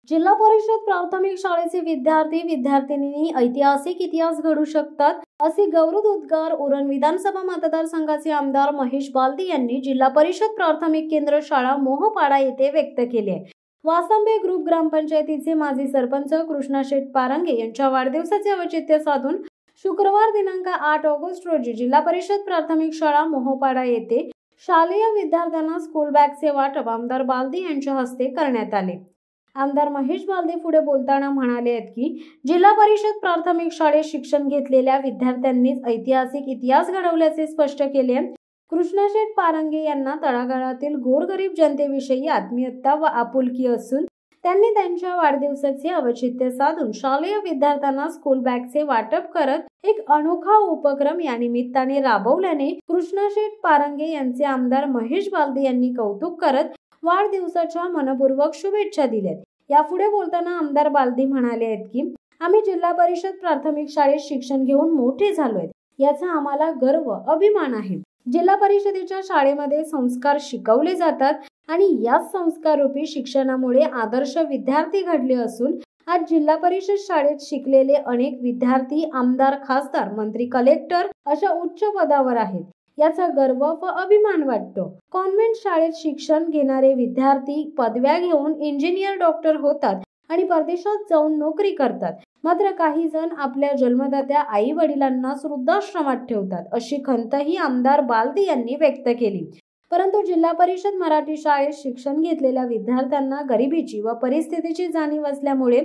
जिल्हा परिषद प्राथमिक शाळेचे विद्यार्थी-विद्यार्थिनींनी ऐतिहासिक इतिहास घडू शकतात असे गौरवोद्गार उरण विधानसभा मतदारसंघाचे आमदार महेश बालदी यांनी जिल्हा परिषद प्राथमिक केंद्र शाळा मोहपाडा येथे व्यक्त केले. वासंबे ग्रुप ग्रामपंचायतीचे माजी सरपंच कृष्णाशेठ पारंगे यांच्या वाढदिवसाचे औचित्य साधून शुक्रवार दिनांक 8 ऑगस्ट रोजी जिल्हा परिषद प्राथमिक शाळा मोहपाडा येथे शालेय विद्यार्थ्यांना स्कूल बॅगचे वाटप आमदार बालदी यांच्या हस्ते करण्यात आले. आमदार महेश बालदी पुढे बोलताना म्हणाले आहेत की जिल्हा परिषद प्राथमिक शाळेत शिक्षण घेतलेल्या विद्यार्थ्यांनीच ऐतिहासिक इतिहास घडवल्याचे स्पष्ट केले. कृष्णाशेठ पारंगे यांना तळागाळातील गोरगरीब जनतेविषयी आत्मीयता व आपुलकी असून त्यांनी त्यांच्या वाढदिवसाचे औचित्य साधून शालेय विद्यार्थ्यांना स्कूल बॅगचे वाटप करत एक अनोखा उपक्रम या निमित्ताने राबवल्याने कृष्णाशेठ पारंगे यांचे आमदार महेश बालदी यांनी कौतुक करत वाढदिवसाच्या मनपूर्वक शुभेच्छा दिल्यात. यापुढे बोलताना आमदार बालदी म्हणाले आहेत की आम्ही जिल्हा परिषद प्राथमिक शाळेत शिक्षण घेऊन मोठे झालोय, याचा आम्हाला गर्व अभिमान आहे. जिल्हा परिषदेच्या शाळेमध्ये संस्कार शिकवले जातात आणि याच संस्काररूपी शिक्षणामुळे आदर्श विद्यार्थी घडले असून आज जिल्हा परिषद शाळेत शिकलेले अनेक विद्यार्थी आमदार, खासदार, मंत्री, कलेक्टर अशा उच्च पदावर आहेत. याचा गर्व व अभिमान वाटतो. कॉन्व्हेंट शाळेत शिक्षण घेणारे विद्यार्थी पदव्या घेऊन इंजिनियर, डॉक्टर होतात आणि परदेशात जाऊन नोकरी करतात. मात्र काही जण आपल्या जन्मदात्या आई वडिलांना वृद्धाश्रमात ठेवतात, अशी खंतही आमदार बालदी यांनी व्यक्त केली. परंतु जिल्हा परिषद मराठी शाळेत शिक्षण घेतलेल्या विद्यार्थ्यांना गरिबीची व परिस्थितीची जाणीव असल्यामुळे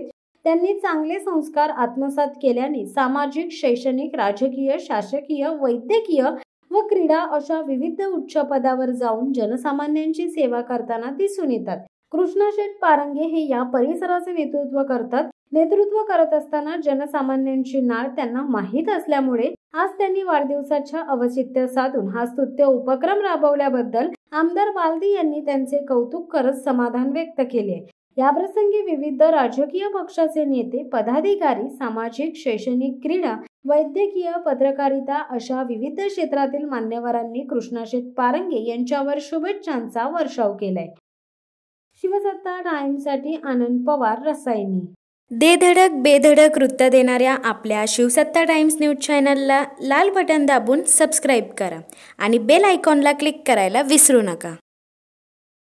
त्यांनी चांगले संस्कार आत्मसात केल्याने सामाजिक, शैक्षणिक, राजकीय, शासकीय, वैद्यकीय व क्रीडा अशा विविध उच्च पदावर जाऊन जनसामान्यांची सेवा करताना दिसून येतात. कृष्णाशेठ पारंगे हे या परिसराचे नेतृत्व करत असताना जनसामान्यांची नाळ त्यांना माहीत असल्यामुळे आज त्यांनी वाढदिवसाच्या औचित्य साधून हा स्तुत्य उपक्रम राबवल्याबद्दल आमदार बालदी यांनी त्यांचे कौतुक करत समाधान व्यक्त केले. याप्रसंगी विविध राजकीय पक्षाचे नेते, पदाधिकारी, सामाजिक, शैक्षणिक, क्रीडा, वैद्यकीय, पत्रकारिता अशा विविध क्षेत्रातील मान्यवरांनी कृष्णाशेठ पारंगे यांच्यावर शुभेच्छांचा वर्षाव केलाय. शिवसत्ता टाइम्ससाठी आनंद पवार, रसायनी. दे धडक बेधडक वृत्त देणाऱ्या आपल्या शिवसत्ता टाइम्स न्यूज चॅनलला लाल बटन दाबून सबस्क्राईब करा आणि बेल आयकॉनला क्लिक करायला विसरू नका.